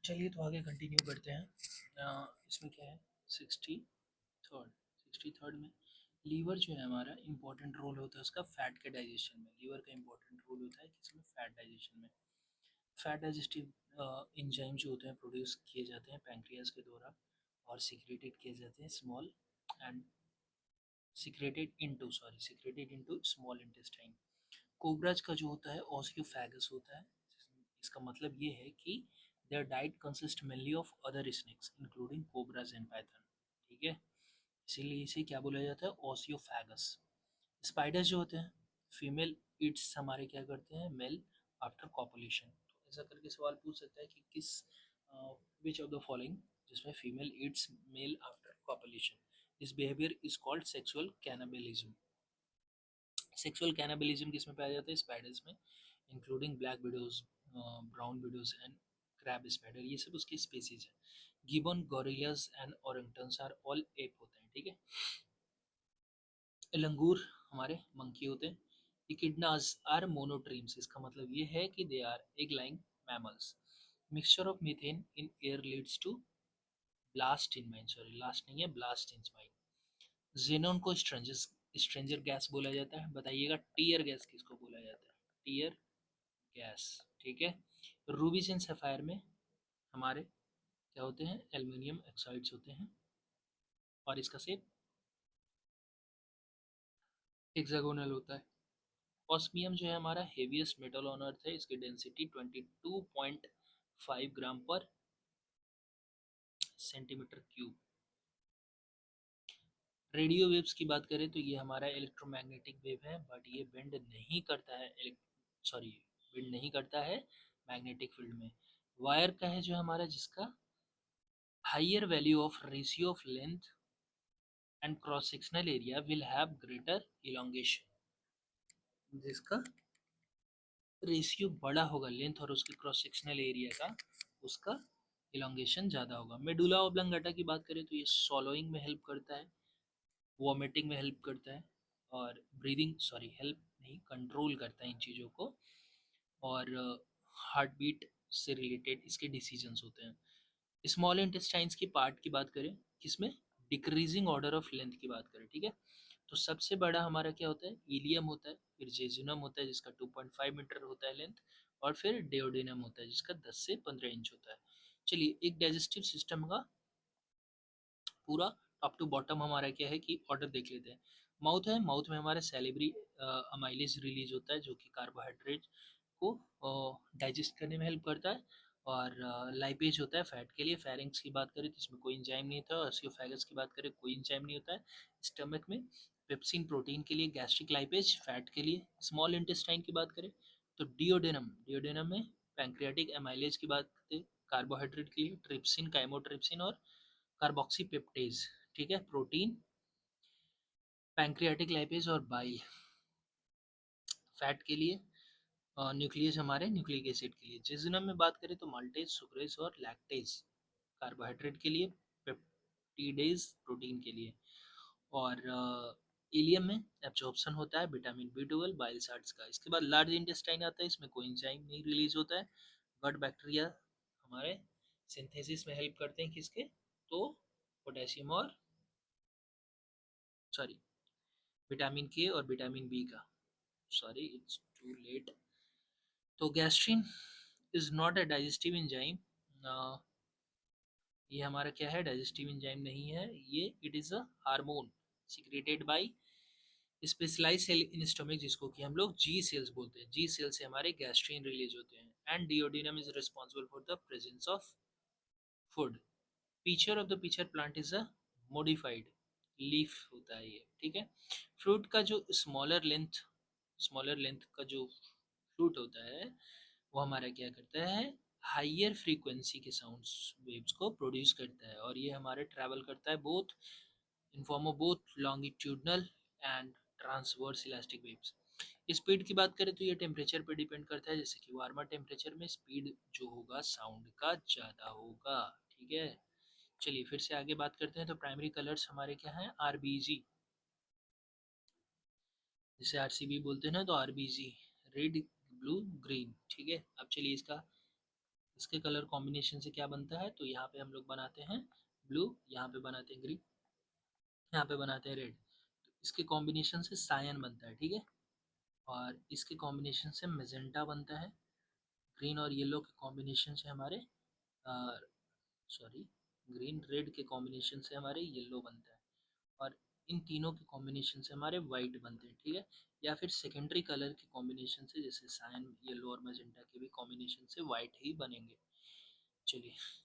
चलिए तो आगे कंटिन्यू करते हैं। इसमें क्या है, 63rd में लीवर जो है हमारा इंपॉर्टेंट रोल होता है उसका फैट के डाइजेशन में। लीवर का इंपॉर्टेंट रोल होता है किसमें, फैट डाइजेशन में। फैट डाइजेस्टिव एंजाइम जो होते हैं प्रोड्यूस किए जाते हैं पैंक्रियाज के द्वारा और सिक्रेटेड किए जाते हैं small and secreted into small intestine. Cobras का जो होता है ऑस्टियोफैगस होता है। इसका मतलब ये है कि their diet consist mainly of other snakes including cobras and python. ठीक है, इसीलिए इसे क्या बोला जाता है, ऑस्टियोफैगस। स्पाइडर्स जो होते हैं फीमेल ईट्स हमारे क्या करते हैं, मेल आफ्टर कॉपुलेशन। तो ऐसा करके सवाल पूछ सकता है कि किस विच ऑफ द फॉलोइंग जिसमें female eats male after copulation. This behaviour is called sexual cannibalism. Sexual cannibalism किसमें पाया जाता है, स्पाइडर्स में, including black widows, brown widows and crab spider, ये सब उसकी स्पीसीज है। Gibbon, gorillas and orangutans are all ape होते हैं। ठीक है, लंगूर हमारे मंकी होते हैं। इकिडनास आर मोनोट्रीम्स, इसका मतलब ये है कि they are egg laying mammals. Mixture of methane in air leads to blast in mine, sorry last नहीं है, ब्लास्ट इन माइन। जेनोन को स्ट्रेंजर गैस बोला जाता है। बताइएगा टीयर गैस किसको बोला जाता है, टीयर गैस। ठीक है, रूबीज एंड सफायर में हमारे क्या होते हैं, एल्यूमिनियम ऑक्साइड्स होते हैं और इसका शेप हेक्सागोनल होता है। ऑस्मियम जो है हमारा हेवीएस्ट मेटल ऑन अर्थ है। इसकी डेंसिटी 22.5 ग्राम पर सेंटीमीटर क्यूब। रेडियो वेव्स की बात करें तो ये हमारा इलेक्ट्रोमैग्नेटिक वेव है, बट ये बेंड नहीं करता है, सॉरी बेंड नहीं करता है मैग्नेटिक फील्ड में। वायर का है जो हमारा, जिसका higher value of ratio of length and cross sectional area will have greater elongation. जिसका रेशियो बड़ा होगा लेंथ और उसके क्रॉस सेक्शनल एरिया का, उसका इलोंगेशन ज़्यादा होगा। मेडुला ऑब्लंगेटा की बात करें तो ये सॉलोइंग में हेल्प करता है, वॉमिटिंग में हेल्प करता है और ब्रीदिंग, सॉरी हेल्प नहीं, कंट्रोल करता है इन चीज़ों को। और हार्ट बीट से रिलेटेड इसके डिसीजंस होते हैं। स्मॉल इंटेस्टाइन्स की पार्ट की बात करें, किसमें, डिक्रीजिंग ऑर्डर ऑफ लेंथ की बात करें। ठीक है, तो सबसे बड़ा हमारा क्या होता है, इलियम होता है, फिर जेजुनम होता है जिसका 2.5 मीटर होता है लेंथ, और फिर डेओडेनम होता है जिसका 10 से 15 इंच होता है। चलिए एक डाइजेस्टिव सिस्टम का पूरा टॉप टू बॉटम हमारा क्या है कि ऑर्डर देख लेते हैं। माउथ है, माउथ में हमारा सैलिवरी अमाइलेज रिलीज होता है जो कि कार्बोहाइड्रेट को डाइजेस्ट करने में हेल्प करता है। और लाइपेज होता है फैट के लिए। फेरिंग्स की बात करें तो इसमें कोई इंजाइम नहीं होता है। ऑसियोफैगस की बात करें कोई इंजाइम नहीं होता है। स्टमक में पेप्सिन प्रोटीन के लिए, गैस्ट्रिक लाइपेज फैट के लिए। स्मॉल इंटेस्टाइन की बात करें तो डिओडेनम में पैंक्रियाटिक एमाइलेज की बात करें कार्बोहाइड्रेट के लिए, ट्रिप्सिन, काइमोट्रिप्सिन और कार्बोक्सीपेप्टेज। ठीक है, प्रोटीन, पैंक्रियाटिक लाइपेज और बाइल फैट के लिए, न्यूक्लियस हमारे न्यूक्लिक एसिड के लिए। जेजुनम में बात करें तो माल्टेज, सुक्रेज और लैक्टेज कार्बोहाइड्रेट के लिए, पेप्टिडेज प्रोटीन के लिए। और इलियम में एब्जॉर्प्शन होता है विटामिन बी 12 बाइल साल्ट्स का। इसके बाद लार्ज इंटेस्टाइन आता है, इसमें कोई एंजाइम नहीं रिलीज होता है। गट बैक्टीरिया हमारे सिंथेसिस में हेल्प करते हैं किसके, तो पोटेशियम और सॉरी विटामिन के और विटामिन बी का। Sorry it's too late. तो gastrin is not a digestive enzyme. ये हमारा क्या है, डाइजेस्टिव एंजाइम नहीं है ये। It is a hormone secreted by specialise cell in stomach, जिसको कि हम लोग जी सेल्स बोलते हैं। जी सेल से हमारे गैस्ट्रिन रिलीज होते हैं। And duodenum is responsible for the presence of food. Pitcher of the pitcher plant is a modified leaf होता है ये। ठीक है, फ्रूट का जो स्मॉलर लेंथ का जो फ्रूट होता है वो हमारा क्या करता है, हाइयर फ्रीक्वेंसी के साउंड्स वेव्स को प्रोड्यूस करता है। और ये हमारे ट्रैवल करता है both in form of both longitudinal and transverse elastic waves. Speed की बात करें तो ये टेम्परेचर पे डिपेंड करता है, जैसे कि वार्मर टेम्परेचर में स्पीड जो होगा साउंड का ज़्यादा होगा। ठीक है, चलिए फिर से आगे बात करते हैं। तो प्राइमरी कलर्स हमारे क्या हैं, आरबीजी, जिसे आरसीबी बोलते हैं ना, तो आरबीजी रेड ब्लू ग्रीन। ठीक है, अब चलिए इसका इसके कलर कॉम्बिनेशन से क्या बनता है, तो यहाँ पे हम लोग बनाते हैं ब्लू, यहाँ पे बनाते हैं ग्रीन, यहाँ पे बनाते हैं रेड। तो इसके कॉम्बिनेशन से सायन बनता है, ठीक है। और इसके कॉम्बिनेशन से मेजेंटा बनता है। ग्रीन और येलो के कॉम्बिनेशन से हमारे सॉरी ग्रीन रेड के कॉम्बिनेशन से हमारे येलो बनता है। और इन तीनों के कॉम्बिनेशन से हमारे वाइट बनते हैं, ठीक है। या फिर सेकेंडरी कलर के कॉम्बिनेशन से, जैसे सायन, येलो और मैजेंटा के भी कॉम्बिनेशन से वाइट ही बनेंगे। चलिए